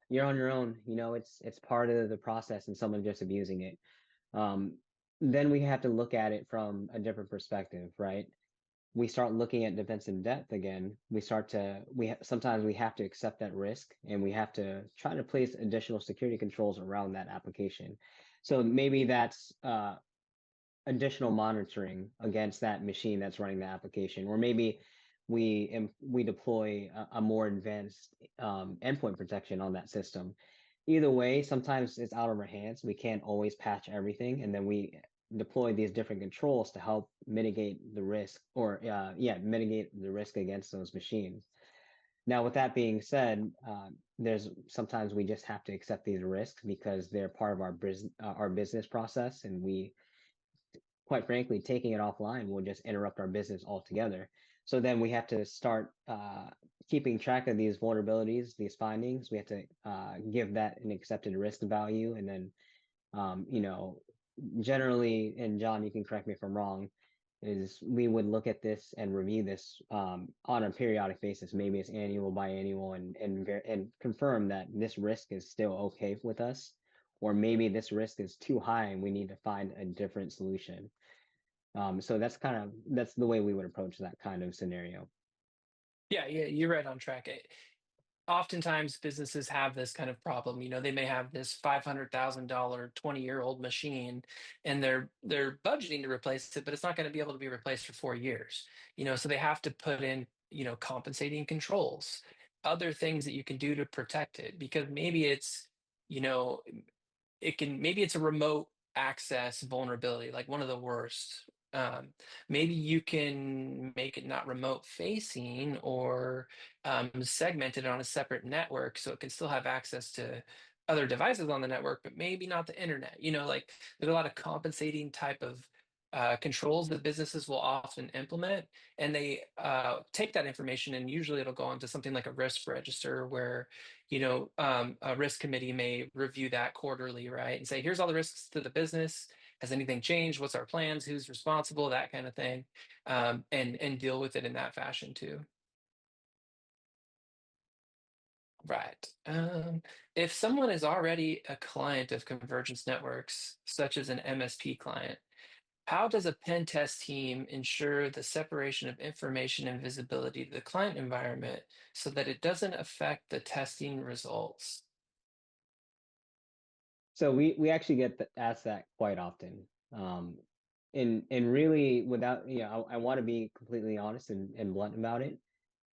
you're on your own. You know, it's part of the process, and someone's just abusing it. Um, then we have to look at it from a different perspective, right? We start looking at defense in depth again. Sometimes we have to accept that risk, and we have to try to place additional security controls around that application. So maybe that's additional monitoring against that machine that's running the application, or maybe we deploy a more advanced endpoint protection on that system. Either way, sometimes it's out of our hands. We can't always patch everything, and then we deploy these different controls to help mitigate the risk, or mitigate the risk against those machines. Now, with that being said, there's sometimes we just have to accept these risks because they're part of our business process, and we quite frankly, taking it offline will just interrupt our business altogether. So then we have to start keeping track of these vulnerabilities, these findings. We have to give that an accepted risk value. And then, you know, generally, and John, you can correct me if I'm wrong, is we would look at this and review this on a periodic basis. Maybe it's annual, biannual, and confirm that this risk is still okay with us, or maybe this risk is too high and we need to find a different solution. So that's the way we would approach that kind of scenario. Yeah, yeah, you're right on track. Oftentimes businesses have this kind of problem. They may have this $500,000 20-year-old machine, and they're budgeting to replace it, but it's not going to be able to be replaced for 4 years. So they have to put in compensating controls, other things that you can do to protect it, because you know maybe it's a remote access vulnerability, like one of the worst. Maybe you can make it not remote facing, or segment it on a separate network so it can still have access to other devices on the network, but maybe not the internet. Like, there's a lot of compensating type of controls that businesses will often implement, and they take that information, and usually it'll go into something like a risk register where a risk committee may review that quarterly, right, and say, here's all the risks to the business. Has anything changed? What's our plans? Who's responsible? That kind of thing, and deal with it in that fashion too. Right. If someone is already a client of Convergence Networks, such as an MSP client, how does a pen test team ensure the separation of information and visibility to the client environment so that it doesn't affect the testing results? So we actually asked that quite often. And really, without, I want to be completely honest and blunt about it.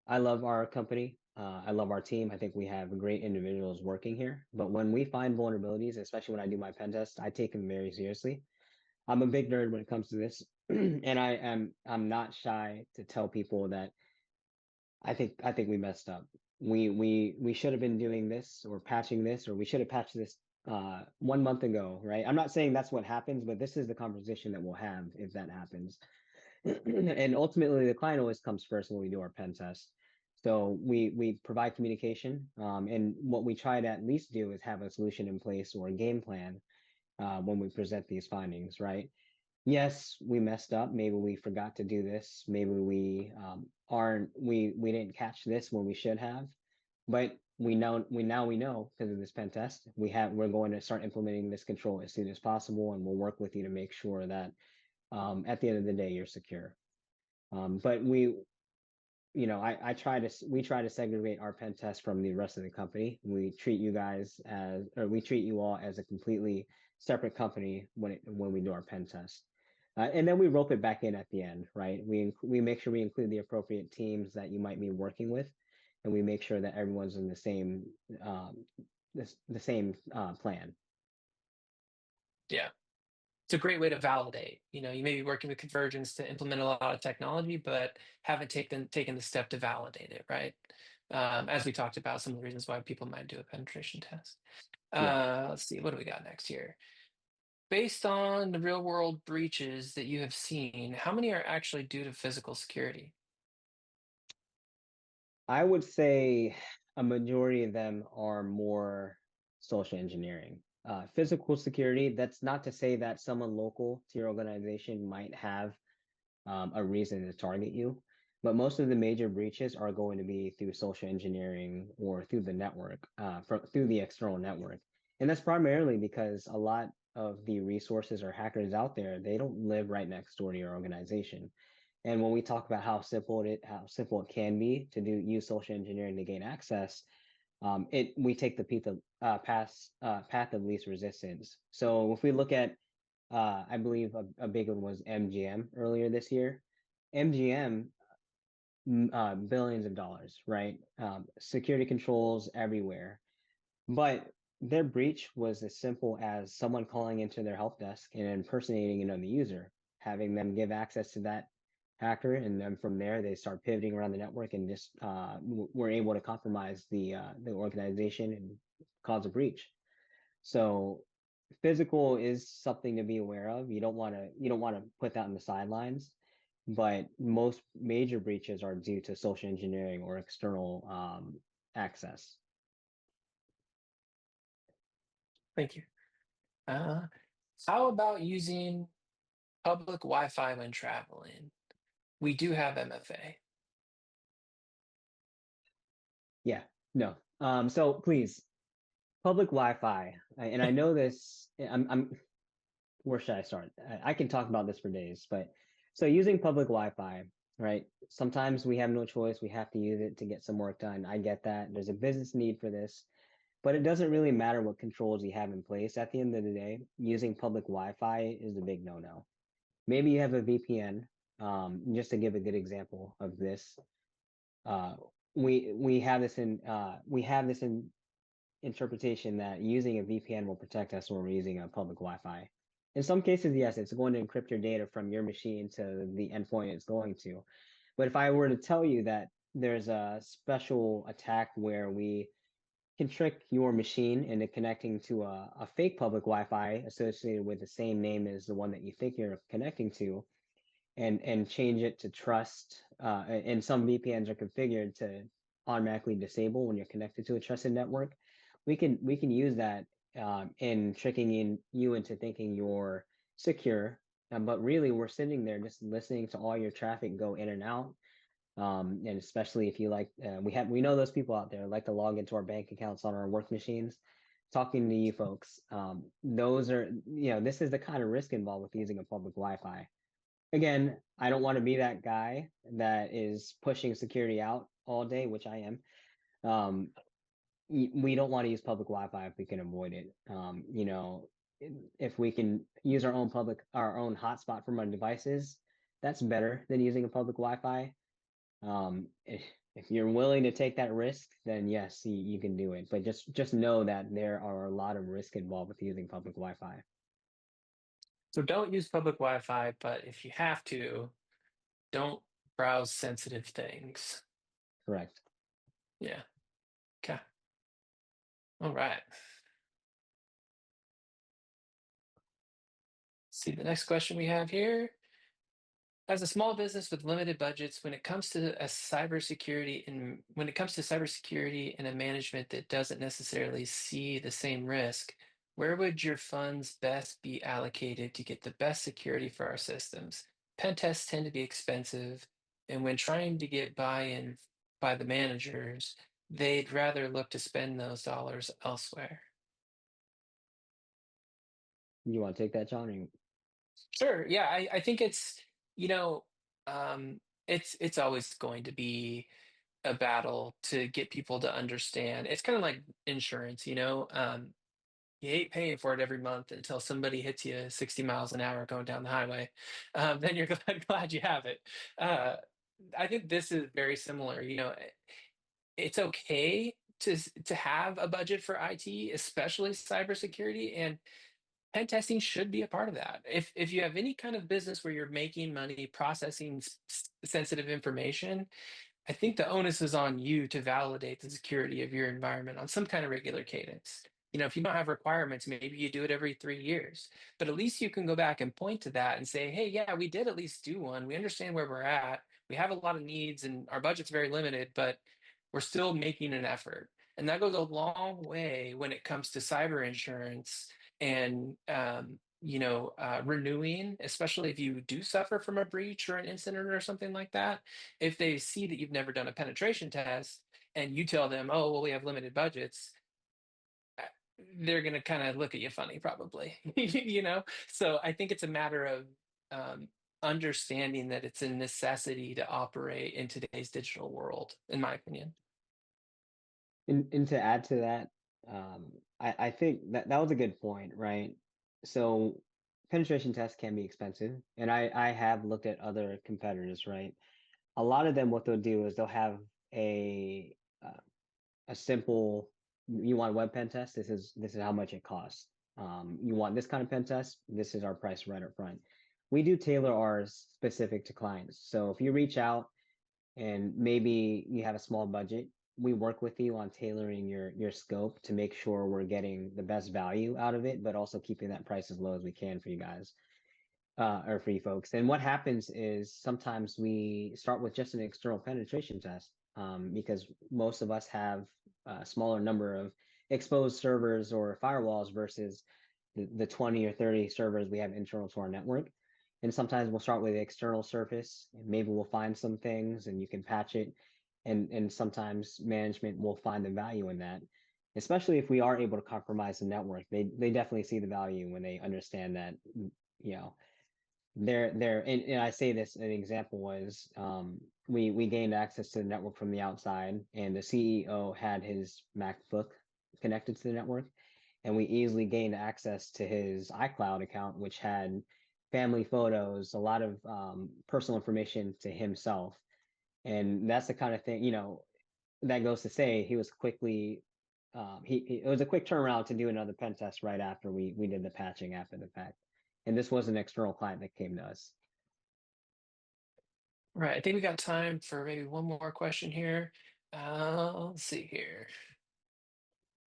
I love our company. I love our team. I think we have great individuals working here. But when we find vulnerabilities, especially when I do my pen test, I take them very seriously. I'm a big nerd when it comes to this, and I'm not shy to tell people that I think we messed up. We should have been doing this or patching this, or we should have patched this 1 month ago, right? I'm not saying that's what happens, but this is the conversation that we'll have if that happens. And ultimately, the client always comes first when we do our pen test. So we provide communication, and what we try to at least do is have a solution in place or a game plan when we present these findings, right? Yes, we messed up. Maybe we forgot to do this. Maybe we didn't catch this when we should have. But we know because of this pen test, we're going to start implementing this control as soon as possible, and we'll work with you to make sure that at the end of the day you're secure. But we try to segregate our pen test from the rest of the company. We treat you all as a completely separate company when we do our pen test. And then we rope it back in at the end, right? We make sure we include the appropriate teams that you might be working with, and we make sure that everyone's in the same plan. Yeah. It's a great way to validate. You may be working with Convergence to implement a lot of technology, but haven't taken the step to validate it, right? As we talked about, some of the reasons why people might do a penetration test. Yeah. Let's see, what do we got next here? based on the real world breaches that you have seen, how many are actually due to physical security? I would say a majority of them are more social engineering. Physical security, that's not to say that someone local to your organization might have a reason to target you, but most of the major breaches are going to be through social engineering or through the network, through the external network. And that's primarily because a lot of the resources or hackers out there, they don't live right next door to your organization. And when we talk about how simple it can be to use social engineering to gain access, we take the path of least resistance. So if we look at, I believe a big one was MGM earlier this year. MGM, billions of dollars, right? Security controls everywhere, but their breach was as simple as someone calling into their help desk and impersonating another user, having them give access to that hacker, and then from there they start pivoting around the network and just were able to compromise the organization and cause a breach. So physical is something to be aware of. You don't want to put that on the sidelines, but most major breaches are due to social engineering or external access. Thank you. Uh, how about using public Wi-Fi when traveling? We do have MFA. Yeah, no. So please, public Wi-Fi, and I know this. I'm. Where should I start? I can talk about this for days, but so using public Wi-Fi, right? Sometimes we have no choice. We have to use it to get some work done. I get that. There's a business need for this, but it doesn't really matter what controls you have in place. At the end of the day, using public Wi-Fi is the big no-no. Maybe you have a VPN. Just to give a good example of this, uh, we have this in interpretation that using a VPN will protect us when we're using a public Wi-Fi. In some cases, yes, it's going to encrypt your data from your machine to the endpoint it's going to. But if I were to tell you that there's a special attack where we can trick your machine into connecting to a fake public Wi-Fi associated with the same name as the one that you think you're connecting to, and change it to trust. And some VPNs are configured to automatically disable when you're connected to a trusted network. We can use that in tricking you into thinking you're secure, but really we're sitting there just listening to all your traffic go in and out. And especially if you like, we know those people out there like to log into our bank accounts on our work machines. Talking to you folks, those are, this is the kind of risk involved with using a public Wi-Fi. Again, I don't want to be that guy that is pushing security out all day, which I am. Um, we don't want to use public Wi-Fi if we can avoid it. If we can use our own hotspot from our devices, that's better than using a public Wi-Fi. If you're willing to take that risk, then yes, you can do it. But just know that there are a lot of risk involved with using public Wi-Fi. So don't use public Wi-Fi, but if you have to, don't browse sensitive things. Correct. Yeah. Okay. All right. See the next question we have here. As a small business with limited budgets, when it comes to cybersecurity and a management that doesn't necessarily see the same risk, where would your funds best be allocated to get the best security for our systems? Pen tests tend to be expensive, and when trying to get buy-in by the managers, they'd rather look to spend those dollars elsewhere. You want to take that, John? Or Sure. Yeah, I think you know, um, it's always going to be a battle to get people to understand. It's kind of like insurance, you hate paying for it every month until somebody hits you 60 miles an hour going down the highway. Then you're glad you have it. Uh, I think this is very similar. It's okay to have a budget for IT, especially cybersecurity, and pen testing should be a part of that. If you have any kind of business where you're making money processing sensitive information, I think the onus is on you to validate the security of your environment on some kind of regular cadence. If you don't have requirements, maybe you do it every 3 years. But at least you can go back and point to that and say, hey, yeah, we did at least do one. We understand where we're at. We have a lot of needs and our budget's very limited, but we're still making an effort. And that goes a long way when it comes to cyber insurance and renewing, especially if you do suffer from a breach or an incident or something like that. If they see that you've never done a penetration test and you tell them, oh, well, we have limited budgets, uh, they're going to kind of look at you funny, probably. So I think it's a matter of um, understanding that it's a necessity to operate in today's digital world, in my opinion. And to add to that, I think that was a good point, right? So penetration tests can be expensive, and I have looked at other competitors, right? A lot of them, what they'll do is they'll have a uh, a simple, you want a web pen test, this is how much it costs. You want this kind of pen test, this is our price right up front. We do tailor ours specific to clients. So if you reach out and maybe you have a small budget, we work with you on tailoring your scope to make sure we're getting the best value out of it, but also keeping that price as low as we can for you guys, or for you folks. And what happens is sometimes we start with just an external penetration test, because most of us have a smaller number of exposed servers or firewalls versus the 20 or 30 servers we have internal to our network. And sometimes we'll start with the external surface, and maybe we'll find some things and you can patch it. And sometimes management will find the value in that, especially if we are able to compromise the network. They definitely see the value when they understand that, you know, and I say this, an example was, we gained access to the network from the outside, and the CEO had his MacBook connected to the network, and we easily gained access to his iCloud account, which had family photos, a lot of personal information to himself. And that's the kind of thing, that goes to say he was quickly, it was a quick turnaround to do another pen test right after we did the patching after the fact. And this was an external client that came to us. Right. I think we got time for maybe one more question here. Let's see here.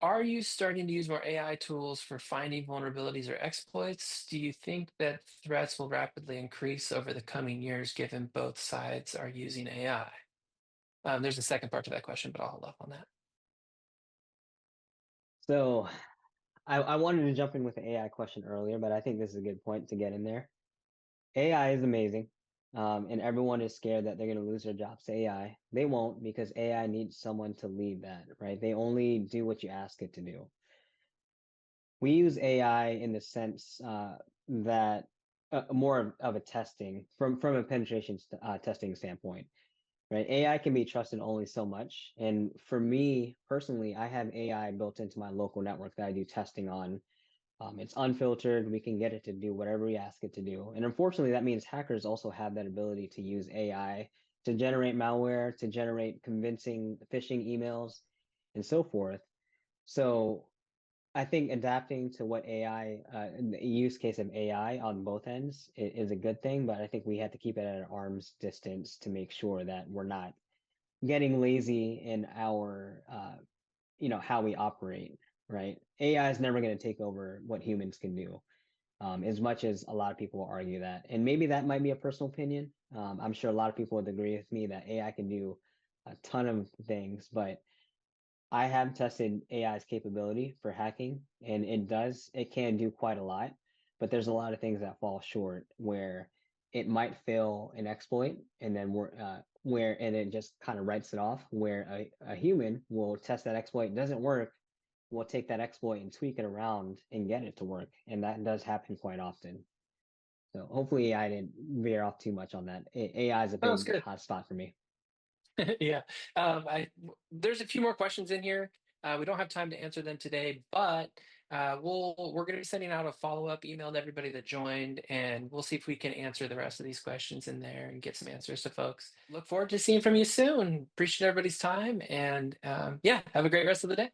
Are you starting to use more AI tools for finding vulnerabilities or exploits? Do you think that threats will rapidly increase over the coming years, given both sides are using AI? There's a second part to that question, but I'll hold off on that. So I wanted to jump in with the AI question earlier, but I think this is a good point to get in there. AI is amazing. And everyone is scared that they're going to lose their jobs to AI. They won't, because AI needs someone to lead that, right? They only do what you ask it to do. We use AI in the sense, that more of a testing from a penetration testing standpoint, right? AI can be trusted only so much. And for me personally, I have AI built into my local network that I do testing on. It's unfiltered. We can get it to do whatever we ask it to do. And unfortunately, that means hackers also have that ability to use AI to generate malware, to generate convincing phishing emails, and so forth. So I think adapting to what AI, the use case of AI on both ends is a good thing, but I think we have to keep it at an arm's distance to make sure that we're not getting lazy in our, how we operate, right? AI is never going to take over what humans can do, as much as a lot of people will argue that. And maybe that might be a personal opinion. I'm sure a lot of people would agree with me that AI can do a ton of things, but I have tested AI's capability for hacking, and it can do quite a lot, but there's a lot of things that fall short where it might fail an exploit, and then and it just kind of writes it off. Where a human will test that exploit, doesn't work, we'll take that exploit and tweak it around and get it to work, and that does happen quite often. So hopefully I didn't veer off too much on that. AI is a Sounds big good. hot spot for me. Yeah. There's a few more questions in here. We don't have time to answer them today, but we're going to be sending out a follow-up email to everybody that joined, and we'll see if we can answer the rest of these questions in there and get some answers to folks. Look forward to seeing from you soon. Appreciate everybody's time, and yeah, have a great rest of the day.